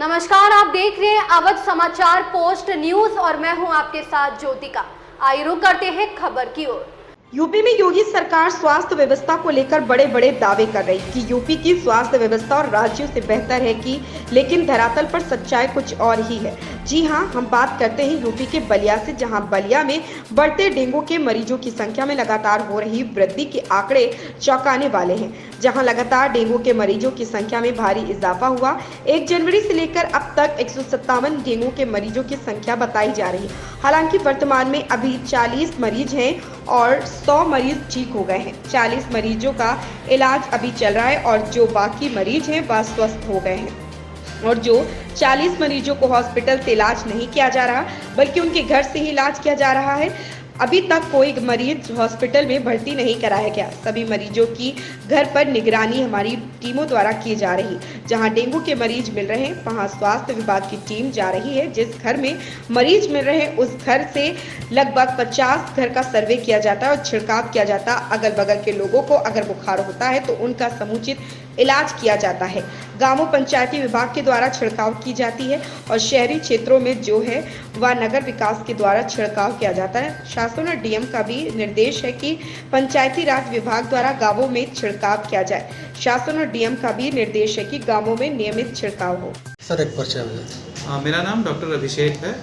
नमस्कार, आप देख रहे हैं अवध समाचार पोस्ट न्यूज और मैं हूं आपके साथ ज्योतिका। आइए रुक करते हैं खबर की ओर। यूपी में योगी सरकार स्वास्थ्य व्यवस्था को लेकर बड़े बड़े दावे कर रही कि यूपी की स्वास्थ्य व्यवस्था और राज्यों से बेहतर है लेकिन धरातल पर सच्चाई कुछ और ही है। जी हां, हम बात करते हैं यूपी के बलिया से, जहां बलिया में बढ़ते डेंगू के मरीजों की संख्या में लगातार हो रही वृद्धि के आंकड़े चौंकाने वाले हैं। जहां लगातार डेंगू के मरीजों की संख्या में भारी इजाफा हुआ। 1 जनवरी से लेकर अब तक 157 डेंगू के मरीजों की संख्या बताई जा रही है। हालांकि वर्तमान में अभी 40 मरीज हैं और 100 मरीज ठीक हो गए हैं। 40 मरीजों का इलाज अभी चल रहा है और जो बाकी मरीज हैं वह स्वस्थ हो गए हैं। और जो 40 मरीजों को हॉस्पिटल से इलाज नहीं किया जा रहा बल्कि उनके घर से ही इलाज किया जा रहा है। अभी तक कोई मरीज हॉस्पिटल में भर्ती नहीं कराया गया। सभी मरीजों की घर पर निगरानी हमारी टीमों द्वारा की जा रही। जहां डेंगू के मरीज मिल रहे हैं वहां स्वास्थ्य विभाग की टीम जा रही है। जिस घर में मरीज मिल रहे हैं उस घर से लगभग 50 घर का सर्वे किया जाता है और छिड़काव किया जाता है। अगल बगल के लोगों को अगर बुखार होता है तो उनका समुचित इलाज किया जाता है। गांवों पंचायती विभाग के द्वारा छिड़काव की जाती है और शहरी क्षेत्रों में जो है वह नगर विकास के द्वारा छिड़काव किया जाता है। शासन और डीएम का भी निर्देश है कि पंचायती राज विभाग द्वारा गांवों में छिड़काव किया जाए। शासन और डीएम का भी निर्देश है कि गांवों में नियमित छिड़काव हो। सर एक परिचय। मेरा नाम डॉक्टर अभिषेक है।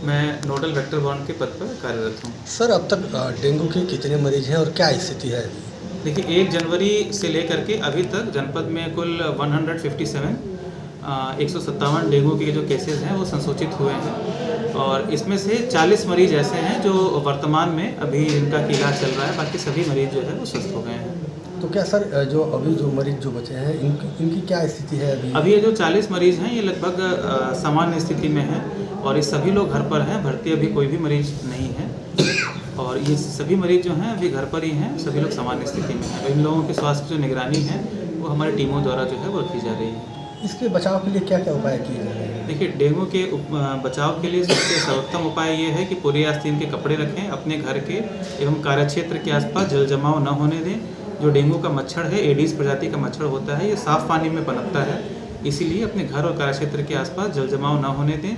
मैं नोडल वेक्टर बॉर्न के पद पर कार्यरत हूँ। सर अब तक डेंगू के कितने मरीज हैं और क्या स्थिति है? देखिए, 1 जनवरी से लेकर के अभी तक जनपद में कुल 157 डेंगू के जो केसेस हैं वो संसूचित हुए हैं और इसमें से 40 मरीज ऐसे हैं जो वर्तमान में अभी इनका इलाज चल रहा है। बाकी सभी मरीज जो है वो स्वस्थ हो गए हैं। तो क्या सर जो मरीज जो बचे हैं इनकी क्या स्थिति है अभी ये जो 40 मरीज हैं ये लगभग सामान्य स्थिति में हैं और ये सभी लोग घर पर हैं। भर्ती अभी कोई भी मरीज नहीं है और ये सभी मरीज जो हैं अभी घर पर ही हैं। सभी लोग सामान्य स्थिति में हैं। इन लोगों के स्वास्थ्य की जो निगरानी है वो हमारी टीमों द्वारा जो है वो रखी जा रही है। इसके बचाव के लिए क्या क्या उपाय किए जा रहे हैं? देखिए, डेंगू के बचाव के लिए सबसे सर्वोत्तम उपाय ये है कि पूरे आस्तीन के कपड़े रखें, अपने घर के एवं कार्यक्षेत्र के आसपास जल जमाव न होने दें। जो डेंगू का मच्छर है, एडीज प्रजाति का मच्छर होता है, ये साफ पानी में पनपता है, इसीलिए अपने घर और कार्यक्षेत्र के आसपास जल जमाव न होने दें।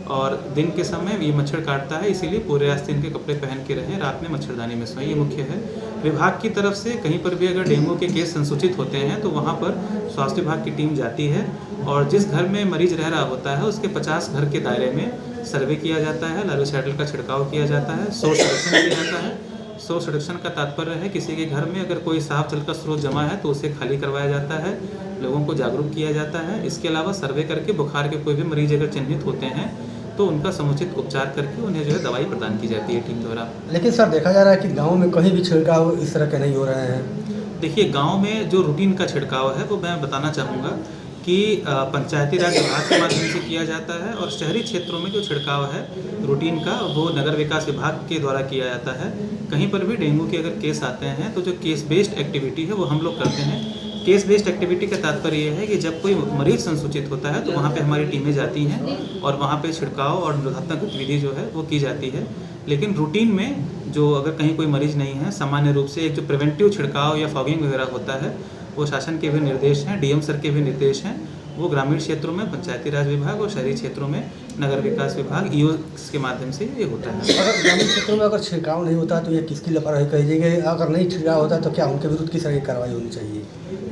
और दिन के समय ये मच्छर काटता है, इसीलिए पूरे आस्तीन के कपड़े पहन के रहें, रात में मच्छरदानी में सोएं, ये मुख्य है। विभाग की तरफ से कहीं पर भी अगर डेंगू के केस संसूचित होते हैं तो वहाँ पर स्वास्थ्य विभाग की टीम जाती है और जिस घर में मरीज रह रहा होता है उसके 50 घर के दायरे में सर्वे किया जाता है, लार्विसाइडल का छिड़काव किया जाता है, सोर्स रिडक्शन किया जाता है। सोर्स रिडक्शन का तात्पर्य है किसी के घर में अगर कोई साफ जल का स्रोत जमा है तो उसे खाली करवाया जाता है, लोगों को जागरूक किया जाता है। इसके अलावा सर्वे करके बुखार के कोई भी मरीज अगर चिन्हित होते हैं तो उनका समुचित उपचार करके उन्हें जो है दवाई प्रदान की जाती है टीम द्वारा। लेकिन सर देखा जा रहा है कि गाँव में कहीं भी छिड़काव इस तरह के नहीं हो रहे हैं। देखिए, गांव में जो रूटीन का छिड़काव है वो मैं बताना चाहूँगा कि पंचायती राज विभाग के माध्यम से किया जाता है और शहरी क्षेत्रों में जो छिड़काव है रूटीन का वो नगर विकास विभाग के द्वारा किया जाता है। कहीं पर भी डेंगू के अगर केस आते हैं तो जो केस बेस्ड एक्टिविटी है वो हम लोग करते हैं। केस बेस्ड एक्टिविटी का तात्पर्य ये है कि जब कोई मरीज संसूचित होता है तो वहाँ पे हमारी टीमें जाती हैं और वहाँ पे छिड़काव और निरोधात्मक गतिविधि जो है वो की जाती है। लेकिन रूटीन में जो अगर कहीं कोई मरीज नहीं है, सामान्य रूप से एक जो प्रिवेंटिव छिड़काव या फॉगिंग वगैरह होता है वो शासन के भी निर्देश हैं, डीएम सर के भी निर्देश हैं। वो ग्रामीण क्षेत्रों में पंचायती राज विभाग और शहरी क्षेत्रों में नगर विकास विभाग ईओ के माध्यम से ये होता है। अगर ग्रामीण क्षेत्रों में अगर छिड़काव नहीं होता तो ये किसकी लापरवाही कही जाएगी? अगर नहीं छिड़काव होता तो क्या उनके विरुद्ध किस तरह की कार्रवाई होनी चाहिए?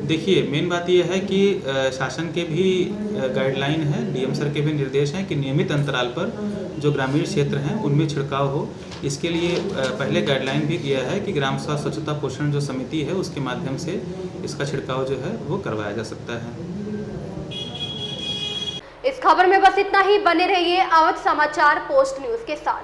देखिए, मेन बात यह है कि शासन के भी गाइडलाइन है, डीएम सर के भी निर्देश हैं कि नियमित अंतराल पर जो ग्रामीण क्षेत्र हैं उनमें छिड़काव हो। इसके लिए पहले गाइडलाइन भी किया है कि ग्राम स्वास्थ्य स्वच्छता पोषण जो समिति है उसके माध्यम से इसका छिड़काव जो है वो करवाया जा सकता है। इस खबर में बस इतना ही। बने रहिए अवध समाचार पोस्ट न्यूज के साथ।